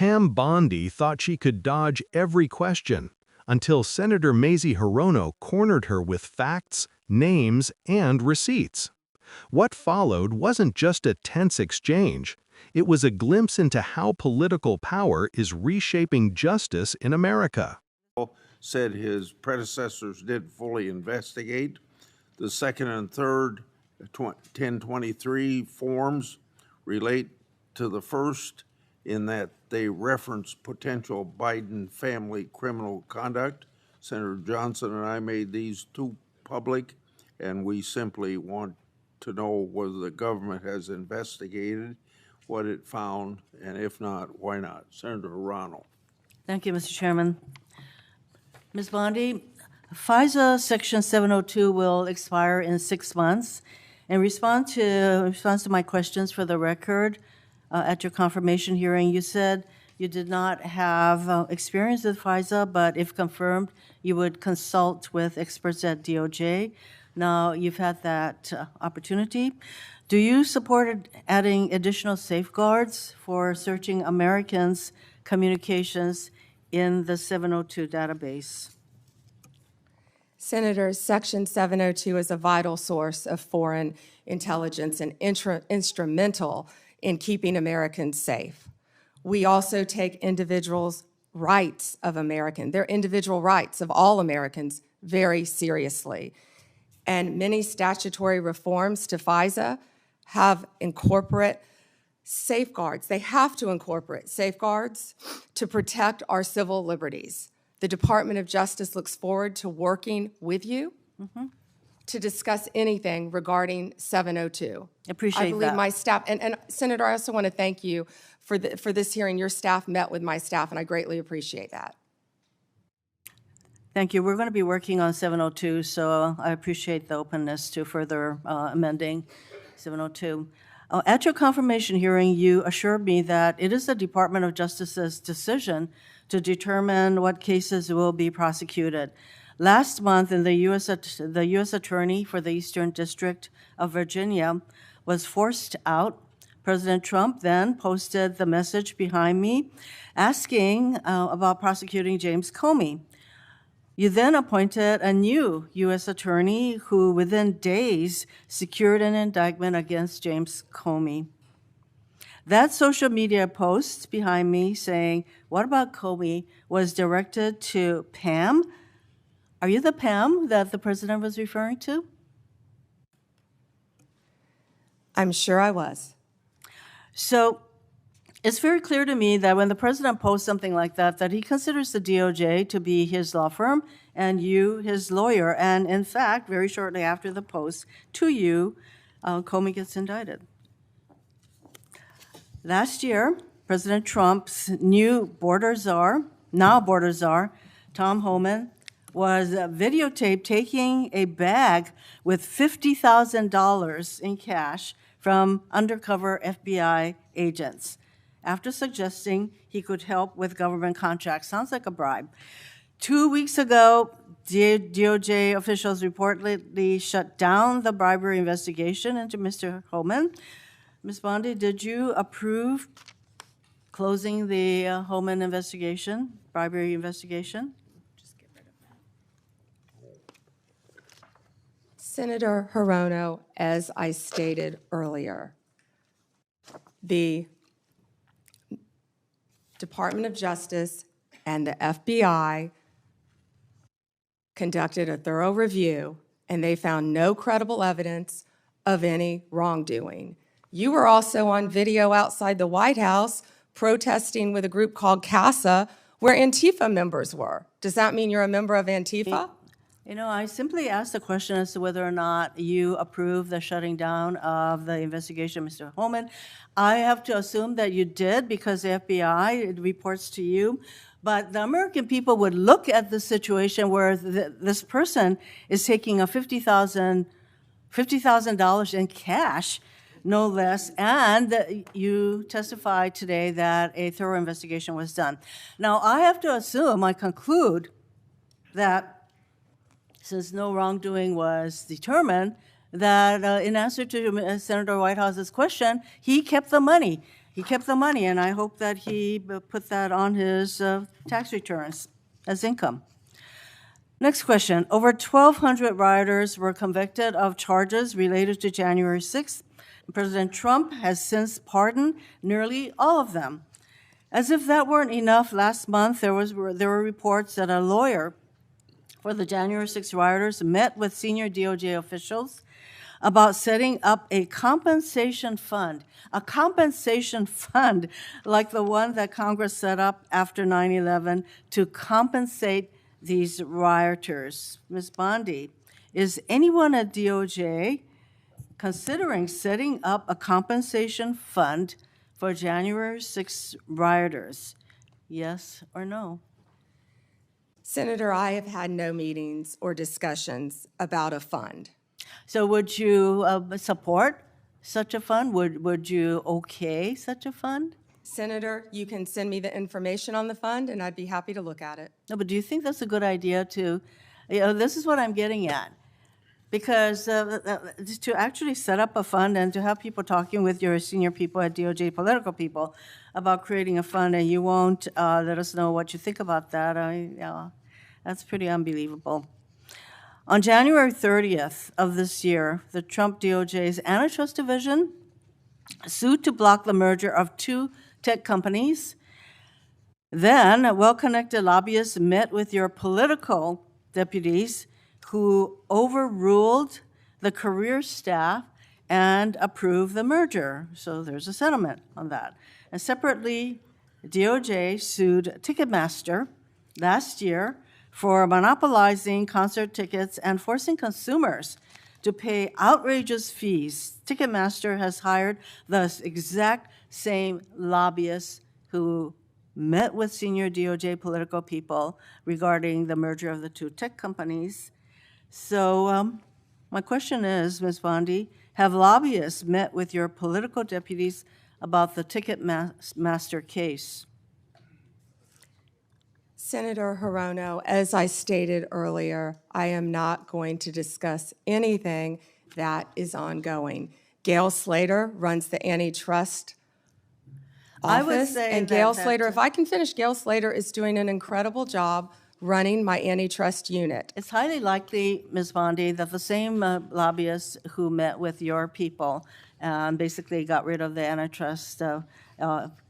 Pam Bondi thought she could dodge every question until Senator Mazie Hirono cornered her with facts, names, and receipts. What followed wasn't just a tense exchange. It was a glimpse into how political power is reshaping justice in America. Said his predecessors did fully investigate. The second and third 1023 forms relate to the first in that they reference potential Biden family criminal conduct. Senator Johnson and I made these two public, and we simply want to know whether the government has investigated what it found, and if not, why not? Senator Hirono. Thank you, Mr. Chairman. Ms. Bondi, FISA Section 702 will expire in 6 months. In response to my questions for the record, at your confirmation hearing, you said you did not have experience with FISA, but if confirmed, you would consult with experts at DOJ. Now, you've had that opportunity. Do you support adding additional safeguards for searching Americans' communications in the 702 database? Senator, Section 702 is a vital source of foreign intelligence and instrumental in keeping Americans safe. We also take individuals' rights of Americans, their individual rights of all Americans, very seriously. And many statutory reforms to FISA have incorporate safeguards. They have to incorporate safeguards to protect our civil liberties. The Department of Justice looks forward to working with you to discuss anything regarding 702. Appreciate I believe that. my staff, and Senator, I also want to thank you for this hearing. Your staff met with my staff, and I greatly appreciate that. Thank you. We're going to be working on 702, so I appreciate the openness to further amending 702. At your confirmation hearing, you assured me that it is the Department of Justice's decision to determine what cases will be prosecuted. Last month, the U.S. Attorney for the Eastern District of Virginia was forced out. President Trump then posted the message behind me asking about prosecuting James Comey. You then appointed a new U.S. attorney who within days secured an indictment against James Comey. That social media post behind me saying, "What about Comey?" was directed to Pam. Are you the Pam that the president was referring to? I'm sure I was. So it's very clear to me that when the president posts something like that, that he considers the DOJ to be his law firm and you his lawyer. And in fact, very shortly after the post to you, Comey gets indicted. Last year, President Trump's new border czar, Tom Homan, was videotaped taking a bag with $50,000 in cash from undercover FBI agents after suggesting he could help with government contracts. Sounds like a bribe. 2 weeks ago, DOJ officials reportedly shut down the bribery investigation into Mr. Homan. Ms. Bondi, did you approve closing the Homan investigation, bribery investigation? Just get rid of that. Senator Hirono, as I stated earlier, the Department of Justice and the FBI conducted a thorough review, and they found no credible evidence of any wrongdoing. You were also on video outside the White House protesting with a group called CASA, where Antifa members were. Does that mean you're a member of Antifa? You know, I simply asked the question as to whether or not you approve the shutting down of the investigation, Mr. Homan. I have to assume that you did because the FBI reports to you. But the American people would look at the situation where this person is taking a $50,000 in cash, no less, and you testified today that a thorough investigation was done. Now, I have to assume, I conclude, that since no wrongdoing was determined, that in answer to Senator Whitehouse's question, he kept the money. he kept the money, and I hope that he put that on his tax returns as income. Next question. Over 1,200 rioters were convicted of charges related to January 6th. President Trump has since pardoned nearly all of them. As if that weren't enough, last month there were reports that a lawyer for the January 6th rioters met with senior DOJ officials about setting up a compensation fund like the one that Congress set up after 9/11 to compensate these rioters. Ms. Bondi, is anyone at DOJ considering setting up a compensation fund for January 6th rioters? Yes or no? Senator, I have had no meetings or discussions about a fund. So would you support such a fund? Would you okay such a fund? Senator, you can send me the information on the fund, and I'd be happy to look at it. No, but do you think that's a good idea this is what I'm getting at. Because to actually set up a fund and to have people talking with your senior people at DOJ, political people, about creating a fund, and you won't let us know what you think about that, that's pretty unbelievable. On January 30th of this year, the Trump DOJ's Antitrust Division sued to block the merger of two tech companies. Then, well-connected lobbyists met with your political deputies who overruled the career staff and approved the merger. So there's a settlement on that. And separately, DOJ sued Ticketmaster last year for monopolizing concert tickets and forcing consumers to pay outrageous fees. Ticketmaster has hired the exact same lobbyists who met with senior DOJ political people regarding the merger of the two tech companies. So my question is, Ms. Bondi, have lobbyists met with your political deputies about the Ticketmaster case? Senator Hirono, as I stated earlier, I am not going to discuss anything that is ongoing. Gail Slater runs the antitrust office, and Gail Slater, if I can finish, Gail Slater is doing an incredible job running my antitrust unit. It's highly likely, Ms. Bondi, that the same lobbyists who met with your people and basically got rid of the antitrust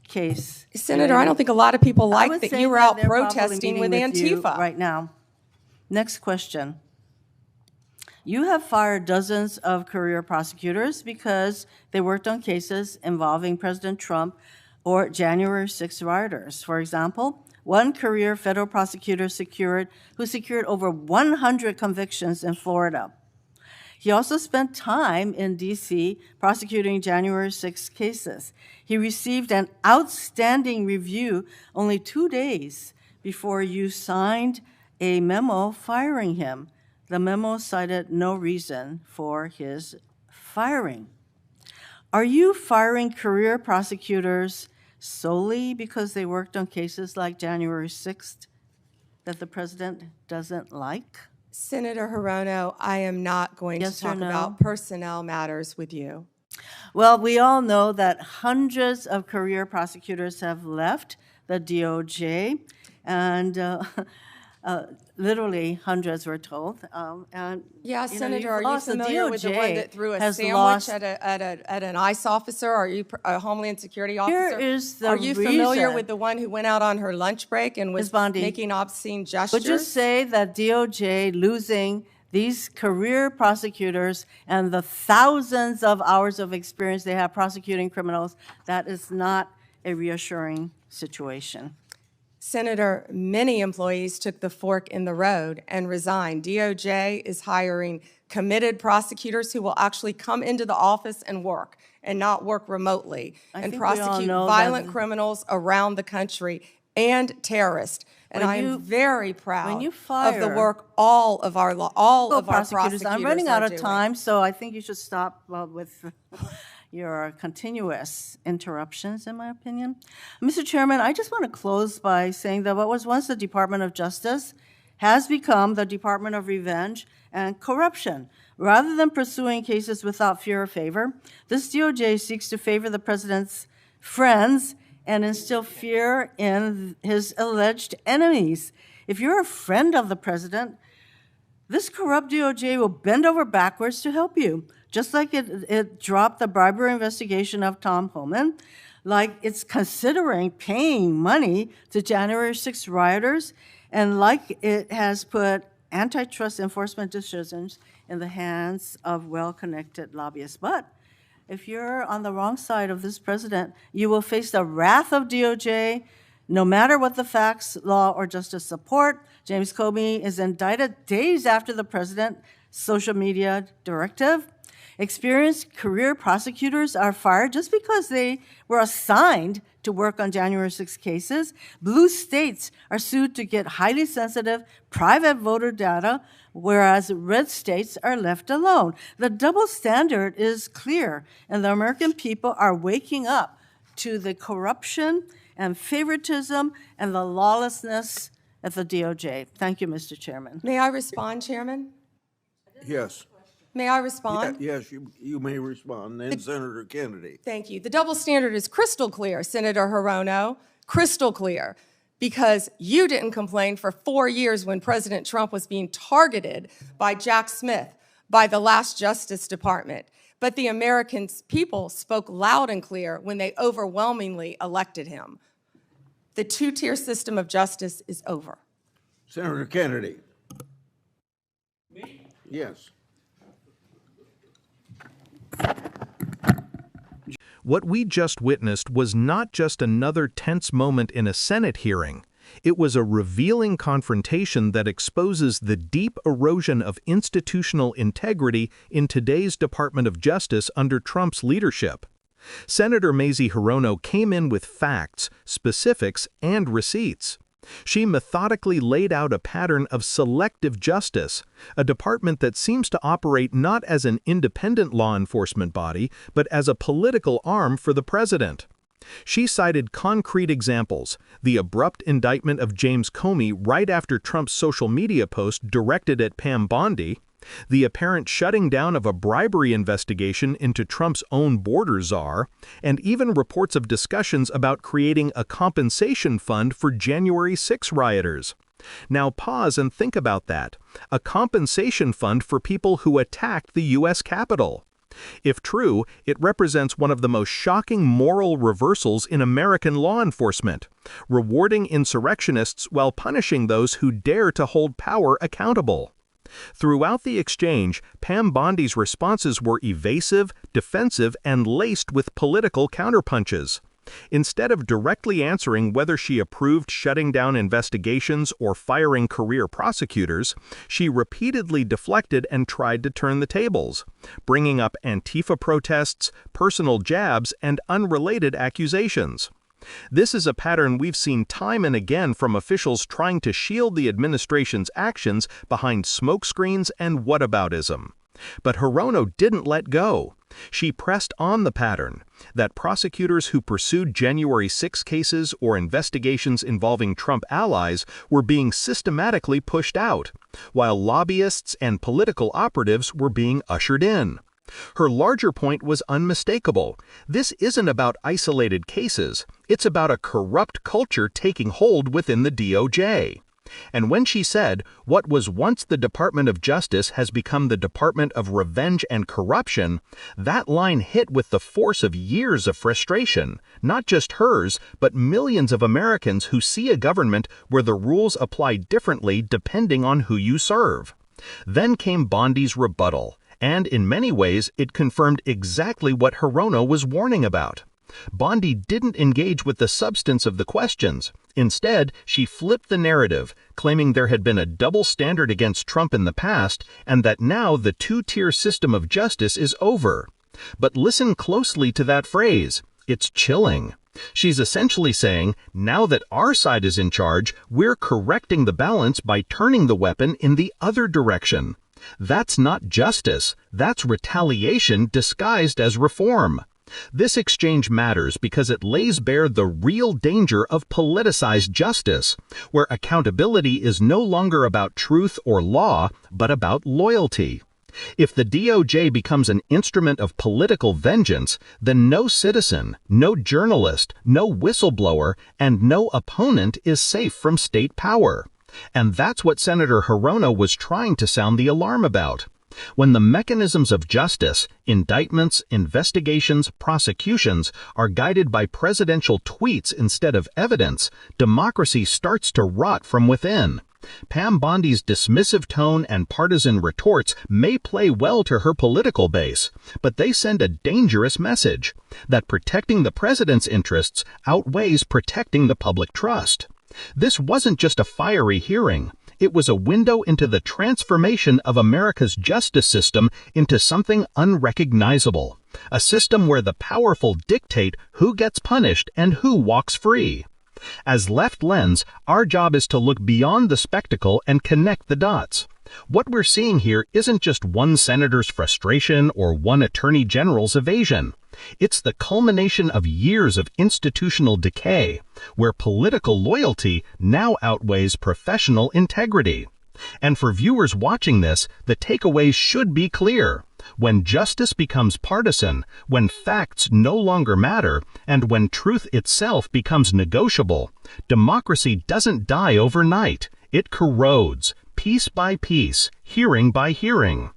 case. Senator, I don't think a lot of people like that you were out protesting with Antifa. Right now. Next question. You have fired dozens of career prosecutors because they worked on cases involving President Trump or January 6th rioters. For example, one career federal prosecutor who secured over 100 convictions in Florida. He also spent time in D.C. prosecuting January 6th cases. He received an outstanding review only 2 days before you signed a memo firing him. The memo cited no reason for his firing. Are you firing career prosecutors solely because they worked on cases like January 6th that the president doesn't like? Senator Hirono, I am not going to talk about personnel matters with you. Well, we all know that hundreds of career prosecutors have left the DOJ, and literally hundreds, we're told. Yeah, Senator, are you familiar with the one that threw a sandwich at an ICE officer? Are you a Homeland Security officer? Here is the Are you familiar with the one who went out on her lunch break and was making obscene gestures? Would you say that DOJ losing these career prosecutors and the thousands of hours of experience they have prosecuting criminals, that is not a reassuring situation? Senator, many employees took the fork in the road and resigned. DOJ is hiring committed prosecutors who will actually come into the office and work and not work remotely and prosecute violent criminals around the country and terrorists. And I am very proud of the work all of our prosecutors I'm running out of time, so I think you should stop with your continuous interruptions, in my opinion. Mr. Chairman, I just want to close by saying that what was once the Department of Justice has become the Department of Revenge and Corruption. Rather than pursuing cases without fear or favor, this DOJ seeks to favor the president's friends and instill fear in his alleged enemies. If you're a friend of the president, this corrupt DOJ will bend over backwards to help you, just like it dropped the bribery investigation of Tom Homan, like it's considering paying money to January 6 rioters, and like it has put antitrust enforcement decisions in the hands of well-connected lobbyists. But if you're on the wrong side of this president, you will face the wrath of DOJ, no matter what the facts, law, or justice support. James Comey is indicted days after the president's social media directive. Experienced career prosecutors are fired just because they were assigned to work on January 6 cases. Blue states are sued to get highly sensitive private voter data, whereas red states are left alone. The double standard is clear, and the American people are waking up to the corruption and favoritism and the lawlessness at the DOJ. Thank you, Mr. Chairman. May I respond, Chairman? Yes. May I respond? Yes, you may respond. Then Senator Kennedy. Thank you. The double standard is crystal clear, Senator Hirono, crystal clear, because you didn't complain for 4 years when President Trump was being targeted by Jack Smith, by the last Justice Department. But the American people spoke loud and clear when they overwhelmingly elected him. The two-tier system of justice is over. Senator Kennedy. Me? Yes. What we just witnessed was not just another tense moment in a Senate hearing. It was a revealing confrontation that exposes the deep erosion of institutional integrity in today's Department of Justice under Trump's leadership. Senator Mazie Hirono came in with facts, specifics, and receipts. She methodically laid out a pattern of selective justice, a department that seems to operate not as an independent law enforcement body, but as a political arm for the president. She cited concrete examples: the abrupt indictment of James Comey right after Trump's social media post directed at Pam Bondi, the apparent shutting down of a bribery investigation into Trump's own border czar, and even reports of discussions about creating a compensation fund for January 6 rioters. Now pause and think about that. A compensation fund for people who attacked the U.S. Capitol. If true, it represents one of the most shocking moral reversals in American law enforcement, rewarding insurrectionists while punishing those who dare to hold power accountable. Throughout the exchange, Pam Bondi's responses were evasive, defensive, and laced with political counterpunches. Instead of directly answering whether she approved shutting down investigations or firing career prosecutors, she repeatedly deflected and tried to turn the tables, bringing up Antifa protests, personal jabs, and unrelated accusations. This is a pattern we've seen time and again from officials trying to shield the administration's actions behind smokescreens and whataboutism. But Hirono didn't let go. She pressed on the pattern that prosecutors who pursued January 6 cases or investigations involving Trump allies were being systematically pushed out, while lobbyists and political operatives were being ushered in. Her larger point was unmistakable. This isn't about isolated cases. It's about a corrupt culture taking hold within the DOJ. And when she said, what was once the Department of Justice has become the Department of Revenge and Corruption, that line hit with the force of years of frustration, not just hers, but millions of Americans who see a government where the rules apply differently depending on who you serve. Then came Bondi's rebuttal, and in many ways it confirmed exactly what Hirono was warning about. Bondi didn't engage with the substance of the questions. Instead, she flipped the narrative, claiming there had been a double standard against Trump in the past and that now the two-tier system of justice is over. But listen closely to that phrase. It's chilling. She's essentially saying, now that our side is in charge, we're correcting the balance by turning the weapon in the other direction. That's not justice. That's retaliation disguised as reform. This exchange matters because it lays bare the real danger of politicized justice, where accountability is no longer about truth or law, but about loyalty. If the DOJ becomes an instrument of political vengeance, then no citizen, no journalist, no whistleblower, and no opponent is safe from state power. And that's what Senator Hirono was trying to sound the alarm about. When the mechanisms of justice, indictments, investigations, prosecutions, are guided by presidential tweets instead of evidence, democracy starts to rot from within. Pam Bondi's dismissive tone and partisan retorts may play well to her political base, but they send a dangerous message that protecting the president's interests outweighs protecting the public trust. This wasn't just a fiery hearing. It was a window into the transformation of America's justice system into something unrecognizable, a system where the powerful dictate who gets punished and who walks free. As Left Lens, our job is to look beyond the spectacle and connect the dots. What we're seeing here isn't just one senator's frustration or one attorney general's evasion. It's the culmination of years of institutional decay, where political loyalty now outweighs professional integrity. And for viewers watching this, the takeaways should be clear. When justice becomes partisan, when facts no longer matter, and when truth itself becomes negotiable, democracy doesn't die overnight. It corrodes, piece by piece, hearing by hearing.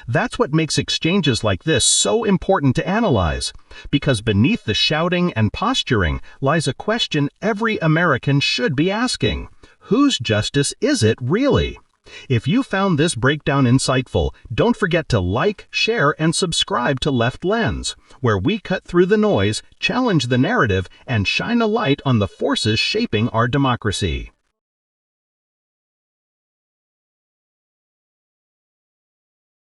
That's what makes exchanges like this so important to analyze, because beneath the shouting and posturing lies a question every American should be asking. Whose justice is it really? If you found this breakdown insightful, don't forget to like, share, and subscribe to Left Lens, where we cut through the noise, challenge the narrative, and shine a light on the forces shaping our democracy.